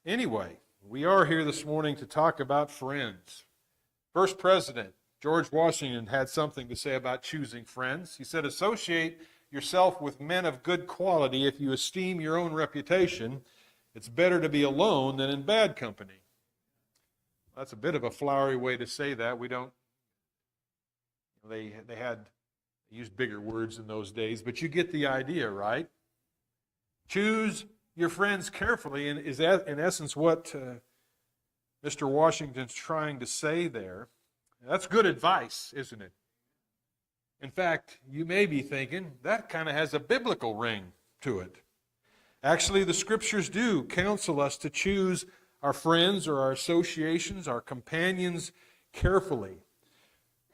Anyway, we are here this morning to talk about friends. First President George Washington had something to say about choosing friends. He said, "Associate yourself with men of good quality if you esteem your own reputation. It's better to be alone than in bad company." That's a bit of a flowery way to say that. They used bigger words in those days, but you get the idea, right? Choose your friends carefully, and is that in essence what Mr. Washington's trying to say there. That's good advice, isn't it? In fact, you may be thinking, that kind of has a biblical ring to it. Actually, the Scriptures do counsel us to choose our friends or our associations, our companions, carefully.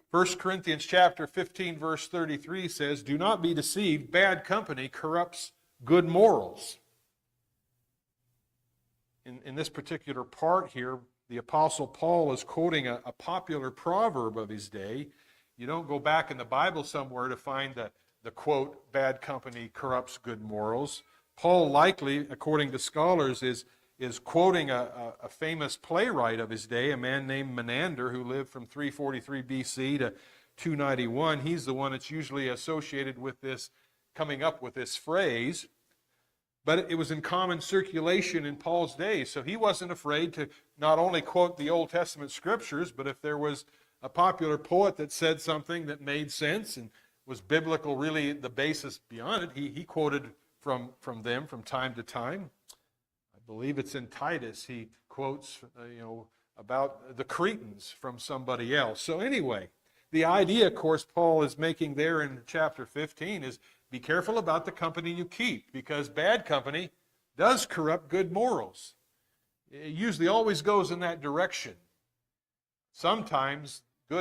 1 Corinthians chapter 15, verse 33 says, "Do not be deceived, bad company corrupts good morals." In this particular part here, the Apostle Paul is quoting a popular proverb of his day. You don't go back in the Bible somewhere to find the quote, "bad company corrupts good morals." Paul likely, according to scholars, is quoting a famous playwright of his day, a man named Menander, who lived from 343 BC to 291. He's the one that's usually associated with this, coming up with this phrase. But it was in common circulation in Paul's day, so he wasn't afraid to not only quote the Old Testament Scriptures, but if there was a popular poet that said something that made sense and was biblical, really the basis beyond it, he quoted from them from time to time. I believe it's in Titus. He quotes about the Cretans from somebody else. So anyway, the idea, of course, Paul is making there in chapter 15 is be careful about the company you keep, because bad company does corrupt good morals. It usually always goes in that direction. Sometimes a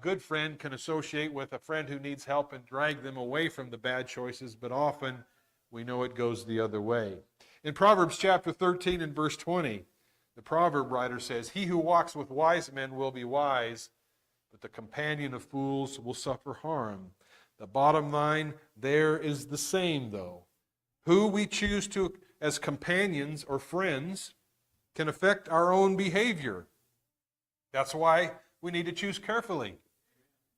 good friend can associate with a friend who needs help and drag them away from the bad choices, but often we know it goes the other way. In Proverbs chapter 13 and verse 20, the proverb writer says, "He who walks with wise men will be wise, but the companion of fools will suffer harm." The bottom line there is the same, though. Who we choose to as companions or friends can affect our own behavior. That's why we need to choose carefully.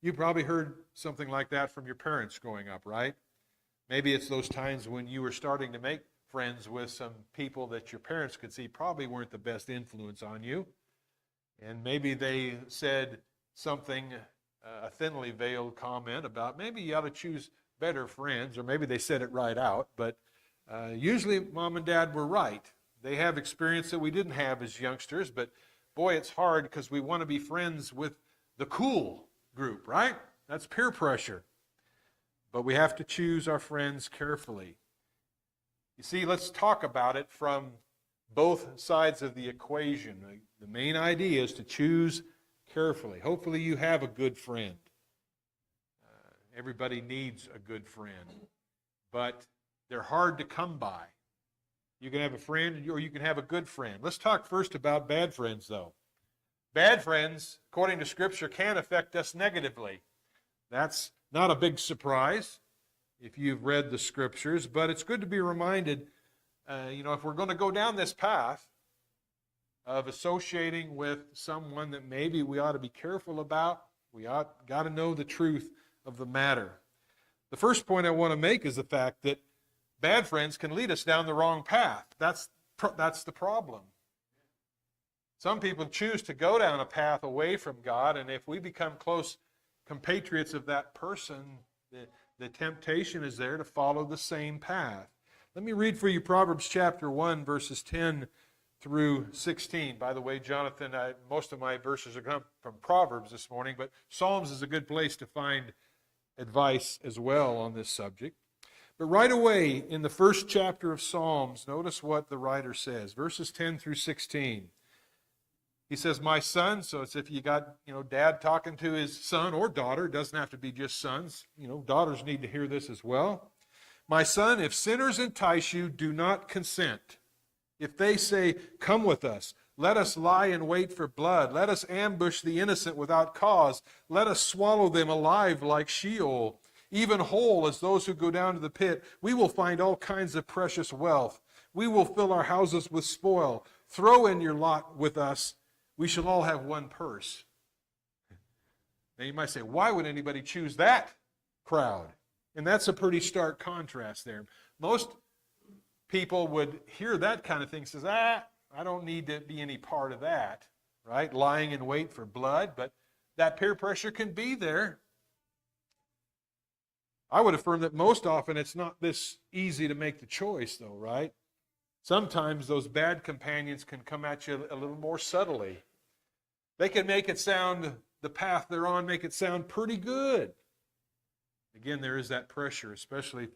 You probably heard something like that from your parents growing up, right? Maybe it's those times when you were starting to make friends with some people that your parents could see probably weren't the best influence on you. And maybe they said something, a thinly veiled comment about maybe you ought to choose better friends, or maybe they said it right out, but usually mom and dad were right. They have experience that we didn't have as youngsters, but boy, it's hard because we want to be friends with the cool group, right? That's peer pressure. But we have to choose our friends carefully. You see, let's talk about it from both sides of the equation. The main idea is to choose carefully. Hopefully you have a good friend. Everybody needs a good friend, but they're hard to come by. You can have a friend or you can have a good friend. Let's talk first about bad friends, though. Bad friends, according to Scripture, can affect us negatively. That's not a big surprise if you've read the Scriptures, but it's good to be reminded, if we're going to go down this path of associating with someone that maybe we ought to be careful about, got to know the truth of the matter. The first point I want to make is the fact that bad friends can lead us down the wrong path. That's the problem. Some people choose to go down a path away from God, and if we become close compatriots of that person, the temptation is there to follow the same path. Let me read for you Proverbs chapter 1, verses 10 through 16. By the way, Jonathan, most of my verses are come from Proverbs this morning, but Psalms is a good place to find advice as well on this subject. But right away in the first chapter of Psalms, notice what the writer says, verses 10 through 16. He says, "My son," so it's if you got, dad talking to his son or daughter, it doesn't have to be just sons. Daughters need to hear this as well. "My son, if sinners entice you, do not consent. If they say, 'Come with us, let us lie in wait for blood, let us ambush the innocent without cause, let us swallow them alive like Sheol. even whole as those who go down to the pit. We will find all kinds of precious wealth. We will fill our houses with spoil. Throw in your lot with us. We shall all have one purse. Now you might say, why would anybody choose that crowd? And that's a pretty stark contrast there. Most people would hear that kind of thing, says, I don't need to be any part of that, right? Lying in wait for blood, but that peer pressure can be there. I would affirm that most often it's not this easy to make the choice, though, right? Sometimes those bad companions can come at you a little more subtly. They can make it sound, the path they're on, make it sound pretty good. Again, there is that pressure, especially,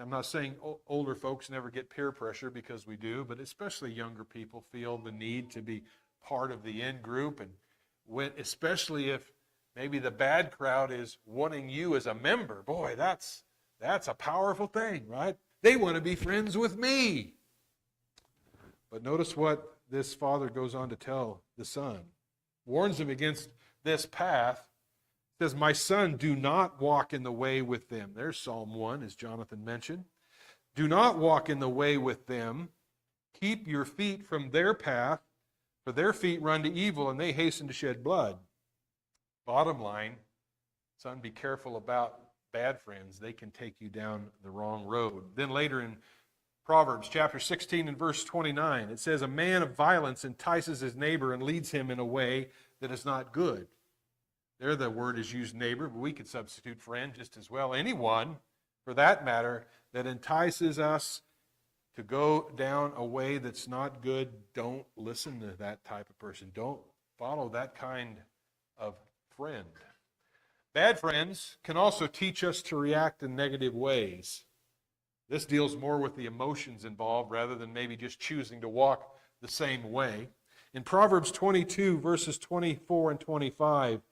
I'm not saying older folks never get peer pressure, because we do, but especially younger people feel the need to be part of the in group, and especially if maybe the bad crowd is wanting you as a member. Boy, that's a powerful thing, right? They want to be friends with me. But notice what this father goes on to tell the son. Warns him against this path. Says, my son, do not walk in the way with them. There's Psalm 1, as Jonathan mentioned. Do not walk in the way with them. Keep your feet from their path, for their feet run to evil, and they hasten to shed blood. Bottom line, son, be careful about bad friends. They can take you down the wrong road. Then later in Proverbs chapter 16 and verse 29, it says, a man of violence entices his neighbor and leads him in a way that is not good. There the word is used neighbor, but we could substitute friend just as well. Anyone, for that matter, that entices us to go down a way that's not good, don't listen to that type of person. Don't follow that kind of friend. Bad friends can also teach us to react in negative ways. This deals more with the emotions involved rather than maybe just choosing to walk the same way. In Proverbs 22, verses 24 and 25,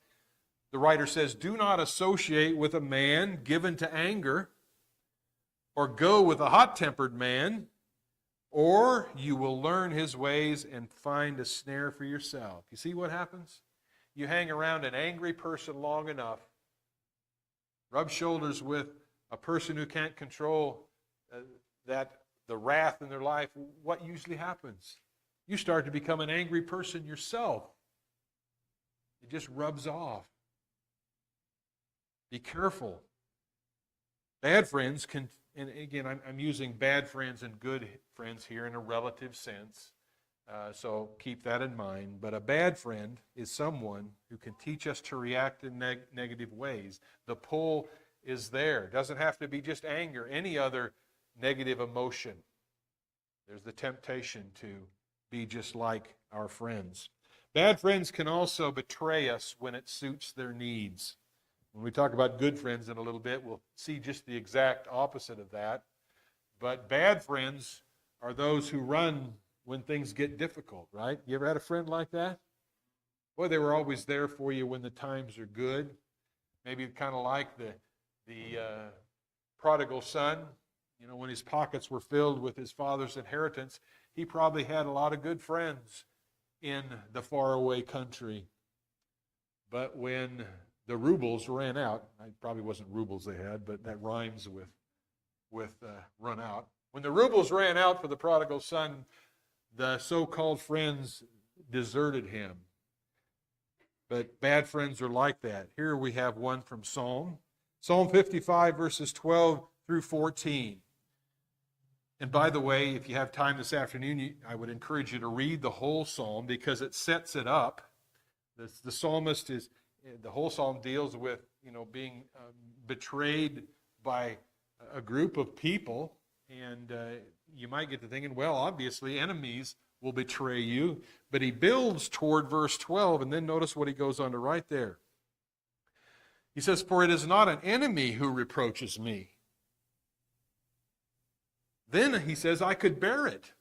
the writer says, do not associate with a man given to anger, or go with a hot-tempered man, or you will learn his ways and find a snare for yourself. You see what happens? You hang around an angry person long enough, rub shoulders with a person who can't control the wrath in their life, what usually happens? You start to become an angry person yourself. It just rubs off. Be careful. Bad friends can, and again, I'm using bad friends and good friends here in a relative sense, so keep that in mind. But a bad friend is someone who can teach us to react in negative ways. The pull is there. It doesn't have to be just anger, any other negative emotion. There's the temptation to be just like our friends. Bad friends can also betray us when it suits their needs. When we talk about good friends in a little bit, we'll see just the exact opposite of that. But bad friends are those who run when things get difficult, right? You ever had a friend like that? Boy, they were always there for you when the times are good. Maybe kind of like the prodigal son. You know, when his pockets were filled with his father's inheritance, he probably had a lot of good friends in the faraway country. But when the rubles ran out, it probably wasn't rubles they had, but that rhymes with run out. When the rubles ran out for the prodigal son, the so-called friends deserted him. But bad friends are like that. Here we have one from Psalm 55, verses 12 through 14. And by the way, if you have time this afternoon, I would encourage you to read the whole psalm because it sets it up. The psalmist the whole psalm deals with, being betrayed by a group of people. And you might get to thinking, well, obviously enemies will betray you. But he builds toward verse 12, and then notice what he goes on to write there. He says, for it is not an enemy who reproaches me. Then he says, I could bear it.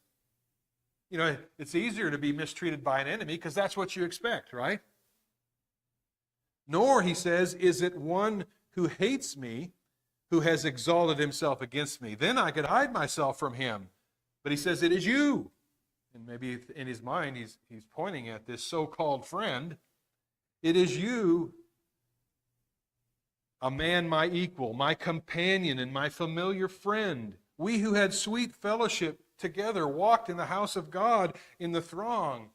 It's easier to be mistreated by an enemy because that's what you expect, right? Nor, he says, is it one who hates me who has exalted himself against me. Then I could hide myself from him. But he says, it is you. And maybe in his mind he's pointing at this so-called friend. It is you a man my equal, my companion, and my familiar friend. We who had sweet fellowship together walked in the house of God in the throng.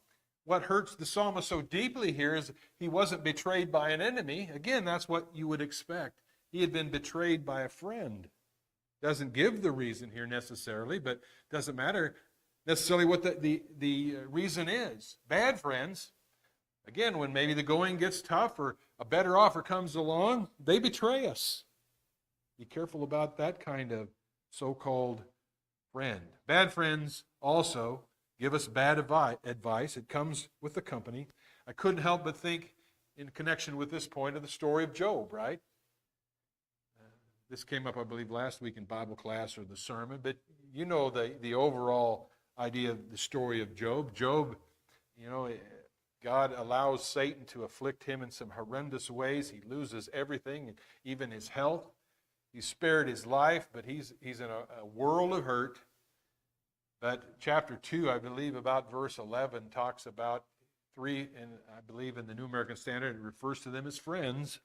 What hurts the psalmist so deeply here is he wasn't betrayed by an enemy. Again, that's what you would expect. He had been betrayed by a friend. Doesn't give the reason here necessarily, but doesn't matter necessarily what the reason is. Bad friends, again, when maybe the going gets tough or a better offer comes along, they betray us. Be careful about that kind of so-called friend. Bad friends also give us bad advice. It comes with the company. I couldn't help but think in connection with this point of the story of Job, right? This came up, I believe, last week in Bible class or the sermon, but you know the overall idea of the story of Job. Job, God allows Satan to afflict him in some horrendous ways. He loses everything, even his health. He's spared his life, but he's in a world of hurt. But chapter 2, I believe, about verse 11, talks about three, and I believe in the New American Standard, it refers to them as friends.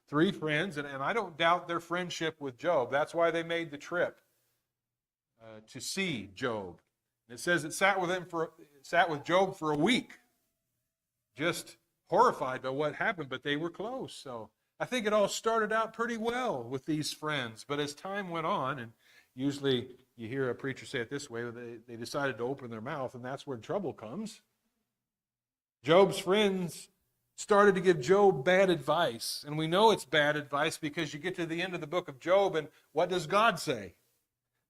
3 friends, and I don't doubt their friendship with Job. That's why they made the trip to see Job. And it says it sat with Job for a week, just horrified by what happened, but they were close. So I think it all started out pretty well with these friends. But as time went on, and usually you hear a preacher say it this way, they decided to open their mouth, and that's where trouble comes. Job's friends started to give Job bad advice. And we know it's bad advice because you get to the end of the book of Job, and what does God say?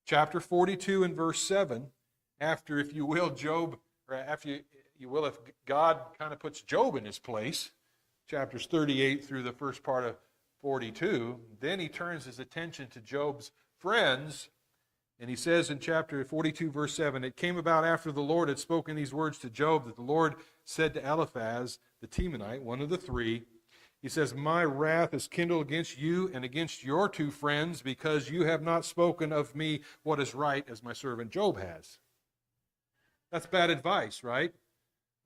Chapter 42 and verse 7, after, if you will, Job, or after you will, if God kind of puts Job in his place, chapters 38 through the first part of 42, then he turns his attention to Job's friends, and he says in chapter 42, verse 7, it came about after the Lord had spoken these words to Job that the Lord said to Eliphaz, the Temanite, one of the 3, he says, my wrath is kindled against you and against your 2 friends because you have not spoken of me what is right as my servant Job has. That's bad advice, right?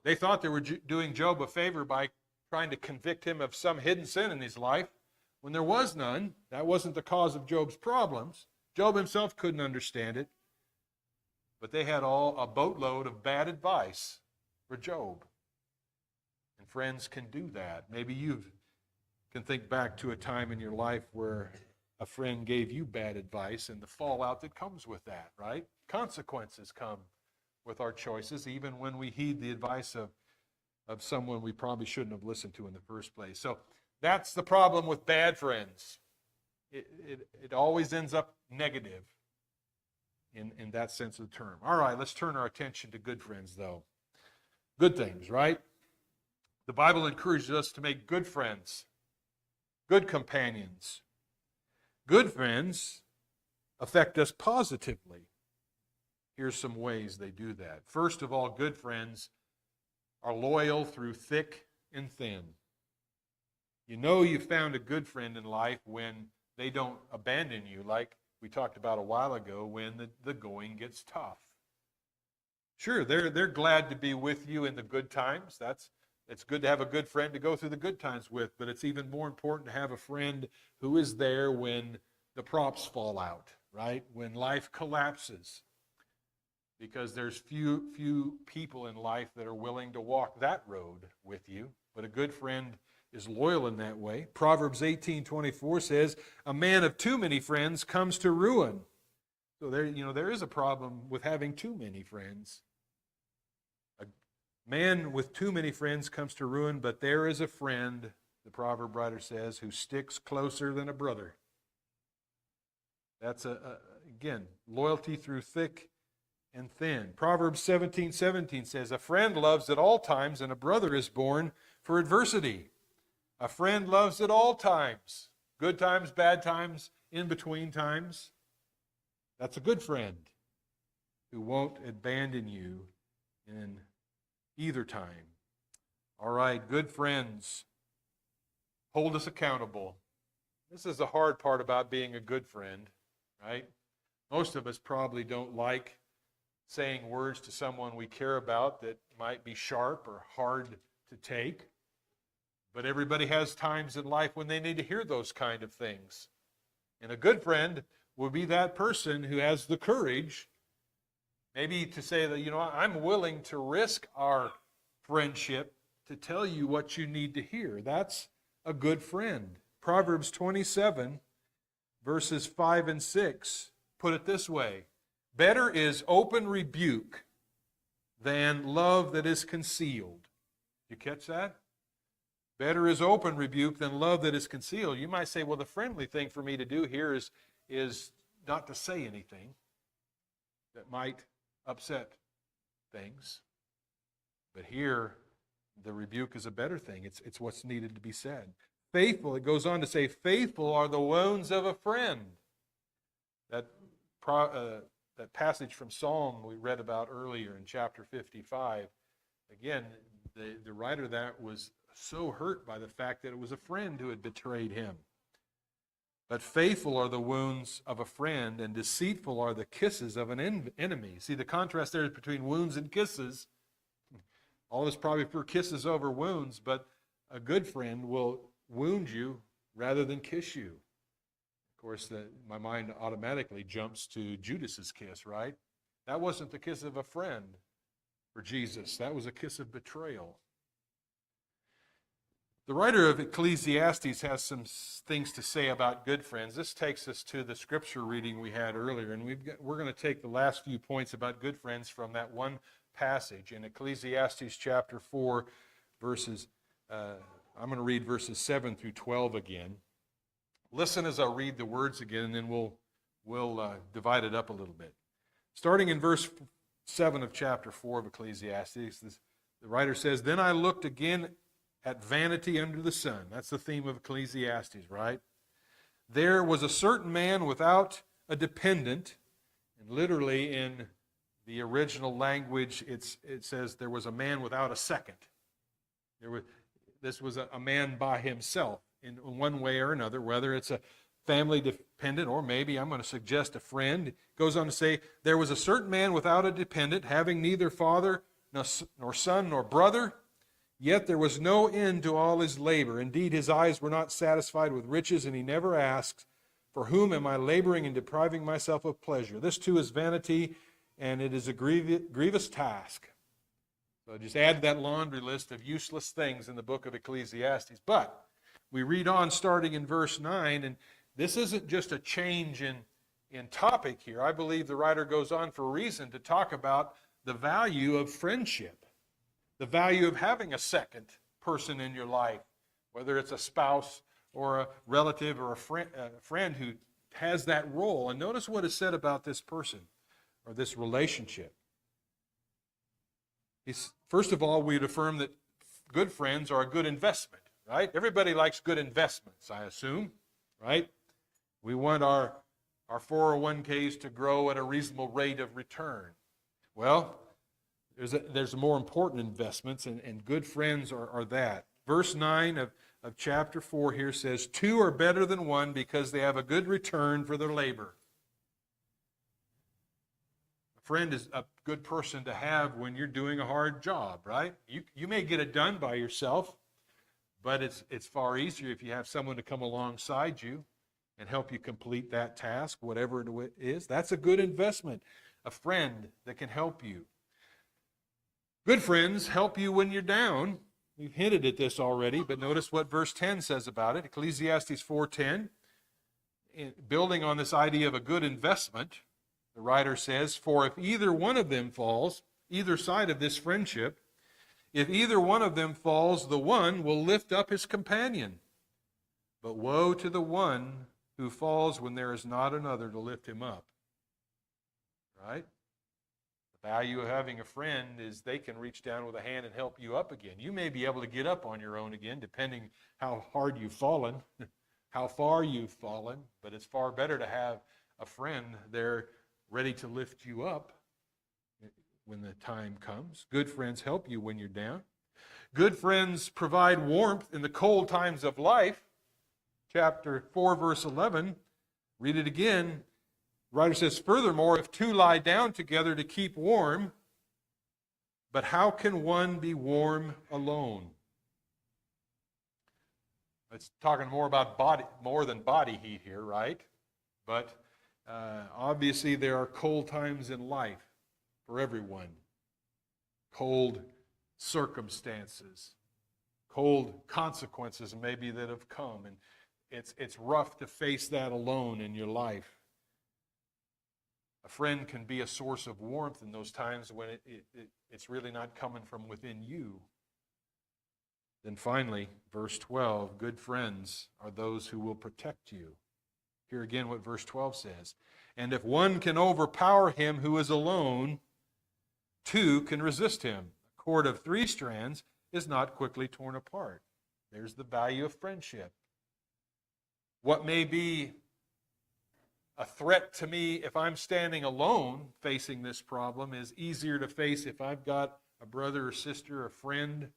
They thought they were doing Job a favor by trying to convict him of some hidden sin in his life when there was none. That wasn't the cause of Job's problems. Job himself couldn't understand it. But they had a boatload of bad advice for Job. And friends can do that. Maybe you can think back to a time in your life where a friend gave you bad advice and the fallout that comes with that, right? Consequences come with our choices, even when we heed the advice of someone we probably shouldn't have listened to in the first place. So that's the problem with bad friends. It always ends up negative in that sense of the term. All right, let's turn our attention to good friends, though. Good things, right? The Bible encourages us to make good friends, good companions. Good friends affect us positively. Here's some ways they do that. First of all, good friends are loyal through thick and thin. You know you found a good friend in life when they don't abandon you, like we talked about a while ago, when the going gets tough. Sure, they're glad to be with you in the good times. It's good to have a good friend to go through the good times with, but it's even more important to have a friend who is there when the props fall out, right? When life collapses. Because there's few people in life that are willing to walk that road with you, but a good friend is loyal in that way. Proverbs 18:24 says, "A man of too many friends comes to ruin." So there is a problem with having too many friends. A man with too many friends comes to ruin, but there is a friend, the proverb writer says, who sticks closer than a brother. That's again, loyalty through thick and thin. Proverbs 17:17 says, "A friend loves at all times, and a brother is born for adversity." A friend loves at all times. Good times, bad times, in between times. That's a good friend who won't abandon you in either time. All right, good friends hold us accountable. This is the hard part about being a good friend, right? Most of us probably don't like saying words to someone we care about that might be sharp or hard to take. But everybody has times in life when they need to hear those kind of things. And a good friend will be that person who has the courage, maybe to say that, I'm willing to risk our friendship to tell you what you need to hear. That's a good friend. Proverbs 27, verses 5 and 6, put it this way: better is open rebuke than love that is concealed. You catch that? Better is open rebuke than love that is concealed. You might say, well, the friendly thing for me to do here is not to say anything that might upset things. But here, the rebuke is a better thing. It's what's needed to be said. Faithful, it goes on to say, faithful are the wounds of a friend. That passage from Psalm we read about earlier in chapter 55. Again, the writer of that was so hurt by the fact that it was a friend who had betrayed him. But faithful are the wounds of a friend, and deceitful are the kisses of an enemy. See, the contrast there is between wounds and kisses. All of us probably prefer kisses over wounds, but a good friend will wound you rather than kiss you. Of course, my mind automatically jumps to Judas's kiss, right? That wasn't the kiss of a friend for Jesus. That was a kiss of betrayal. The writer of Ecclesiastes has some things to say about good friends. This takes us to the scripture reading we had earlier, and we're going to take the last few points about good friends from that one passage in Ecclesiastes chapter 4, verses, I'm going to read verses 7 through 12 again. Listen as I read the words again, and then we'll divide it up a little bit. Starting in verse 7 of chapter 4 of Ecclesiastes, the writer says, "Then I looked again at vanity under the sun." That's the theme of Ecclesiastes, right? "There was a certain man without a dependent," and literally in the original language it says there was a man without a second. This was a man by himself in one way or another, whether it's a family dependent or maybe I'm going to suggest a friend. It goes on to say, "There was a certain man without a dependent, having neither father nor son nor brother. Yet there was no end to all his labor. Indeed, his eyes were not satisfied with riches, and he never asked, 'For whom am I laboring and depriving myself of pleasure?' This too is vanity, and it is a grievous task." So just add to that laundry list of useless things in the book of Ecclesiastes. But we read on starting in verse 9, and this isn't just a change in topic here. I believe the writer goes on for a reason to talk about the value of friendship. The value of having a second person in your life, whether it's a spouse or a relative or a friend who has that role. And notice what is said about this person or this relationship. First of all, we'd affirm that good friends are a good investment, right? Everybody likes good investments, I assume, right? We want our 401ks to grow at a reasonable rate of return. Well, there's more important investments, and good friends are that. Verse 9 of chapter 4 here says, "Two are better than one because they have a good return for their labor." A friend is a good person to have when you're doing a hard job, right? You may get it done by yourself, but it's far easier if you have someone to come alongside you and help you complete that task, whatever it is. That's a good investment, a friend that can help you. Good friends help you when you're down. We've hinted at this already, but notice what verse 10 says about it. Ecclesiastes 4:10, building on this idea of a good investment, the writer says, "For if either one of them falls," either side of this friendship, "if either one of them falls, the one will lift up his companion. But woe to the one who falls when there is not another to lift him up." Right? The value of having a friend is they can reach down with a hand and help you up again. You may be able to get up on your own again, depending how hard you've fallen, how far you've fallen, but it's far better to have a friend there ready to lift you up when the time comes. Good friends help you when you're down. Good friends provide warmth in the cold times of life. Chapter 4, verse 11, read it again. The writer says, "Furthermore, if two lie down together to keep warm, but how can one be warm alone?" It's talking more about body, more than body heat here, right? But obviously there are cold times in life for everyone. Cold circumstances, cold consequences maybe that have come, and it's rough to face that alone in your life. A friend can be a source of warmth in those times when it's really not coming from within you. Then finally, verse 12, good friends are those who will protect you. Hear again what verse 12 says. And if one can overpower him who is alone, two can resist him. A cord of 3 strands is not quickly torn apart. There's the value of friendship. What may be a threat to me if I'm standing alone facing this problem is easier to face if I've got a brother or sister, a friend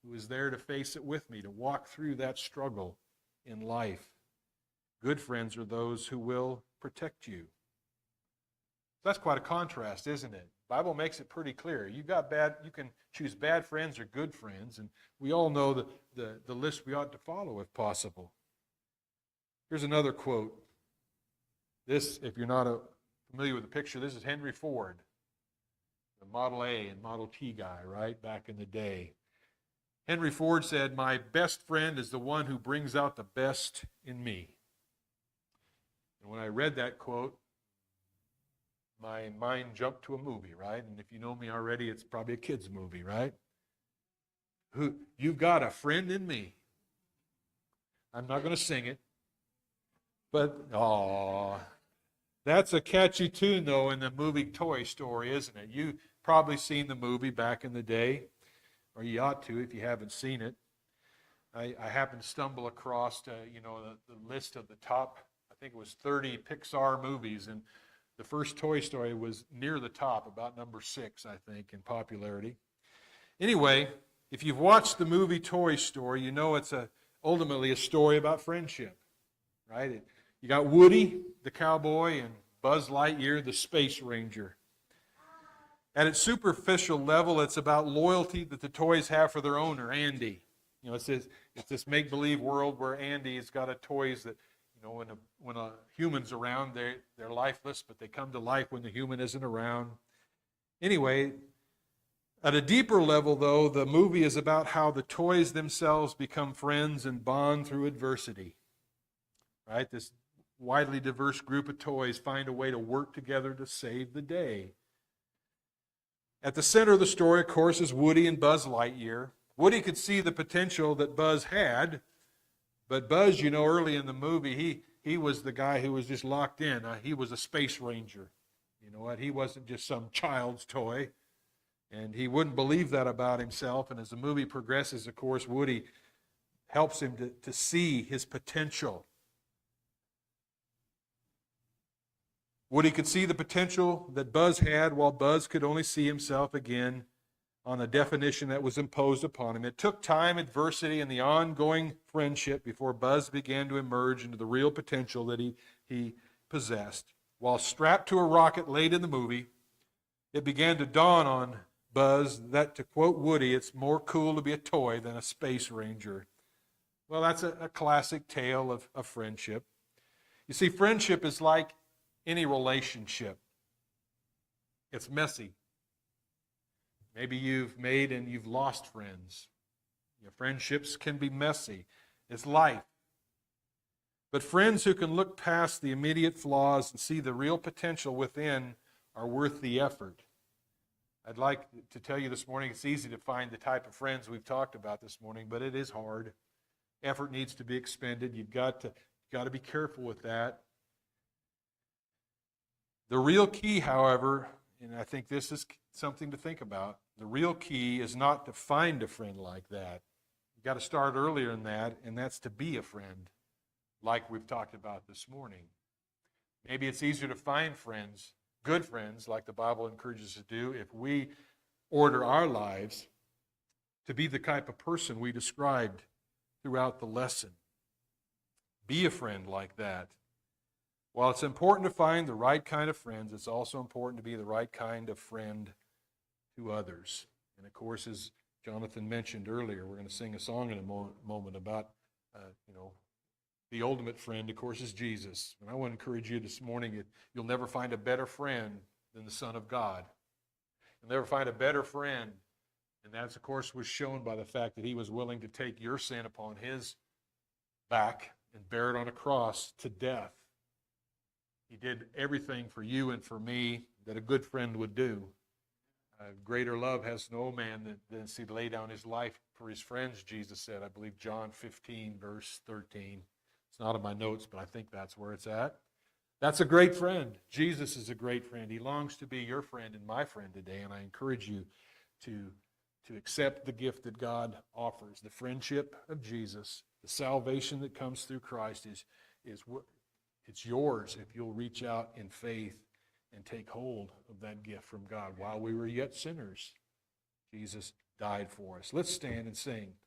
who is there to face it with me, to walk through that struggle in life. Good friends are those who will protect you. That's quite a contrast, isn't it? The Bible makes it pretty clear. You can choose bad friends or good friends, and we all know the list we ought to follow if possible. Here's another quote. This, if you're not familiar with the picture, this is Henry Ford, the Model A and Model T guy, right, back in the day. Henry Ford said, "My best friend is the one who brings out the best in me." And when I read that quote, my mind jumped to a movie, right? And if you know me already, it's probably a kid's movie, right? You've got a friend in me. I'm not going to sing it. But, that's a catchy tune, though, in the movie Toy Story, isn't it? You've probably seen the movie back in the day, or you ought to if you haven't seen it. I happened to stumble across, the list of the top, I think it was 30 Pixar movies, and the first Toy Story was near the top, about number 6, I think, in popularity. Anyway, if you've watched the movie Toy Story, you know it's ultimately a story about friendship, right? You got Woody, the cowboy, and Buzz Lightyear, the space ranger. At its superficial level, it's about loyalty that the toys have for their owner, Andy. It's this make-believe world where Andy's got toys that, when a human's around, they're lifeless, but they come to life when the human isn't around. Anyway, at a deeper level, though, the movie is about how the toys themselves become friends and bond through adversity. Right? This widely diverse group of toys find a way to work together to save the day. At the center of the story, of course, is Woody and Buzz Lightyear. Woody could see the potential that Buzz had, but Buzz, early in the movie, he was the guy who was just locked in. He was a space ranger. You know what? He wasn't just some child's toy, and he wouldn't believe that about himself. And as the movie progresses, of course, Woody helps him to see his potential. Woody could see the potential that Buzz had, while Buzz could only see himself again on a definition that was imposed upon him. It took time, adversity, and the ongoing friendship before Buzz began to emerge into the real potential that he possessed. While strapped to a rocket late in the movie, it began to dawn on Buzz that, to quote Woody, it's more cool to be a toy than a space ranger. Well, that's a classic tale of friendship. You see, friendship is like any relationship. It's messy. Maybe you've made and you've lost friends. Your friendships can be messy. It's life. But friends who can look past the immediate flaws and see the real potential within are worth the effort. I'd like to tell you this morning, it's easy to find the type of friends we've talked about this morning, but it is hard. Effort needs to be expended. You've got to be careful with that. The real key, however, and I think this is something to think about, the real key is not to find a friend like that. You've got to start earlier in that, and that's to be a friend, like we've talked about this morning. Maybe it's easier to find friends, good friends, like the Bible encourages us to do, if we order our lives to be the type of person we described throughout the lesson. Be a friend like that. While it's important to find the right kind of friends, it's also important to be the right kind of friend to others. And of course, as Jonathan mentioned earlier, we're going to sing a song in a moment about you know, the ultimate friend, of course, is Jesus. And I want to encourage you this morning that you'll never find a better friend than the Son of God. You'll never find a better friend. And that, of course, was shown by the fact that he was willing to take your sin upon his back and bear it on a cross to death. He did everything for you and for me that a good friend would do. Greater love has no man than to lay down his life for his friends, Jesus said. I believe John 15, verse 13. It's not in my notes, but I think that's where it's at. That's a great friend. Jesus is a great friend. He longs to be your friend and my friend today, and I encourage you to accept the gift that God offers. The friendship of Jesus, the salvation that comes through Christ it's yours if you'll reach out in faith and take hold of that gift from God. While we were yet sinners, Jesus died for us. Let's stand and sing.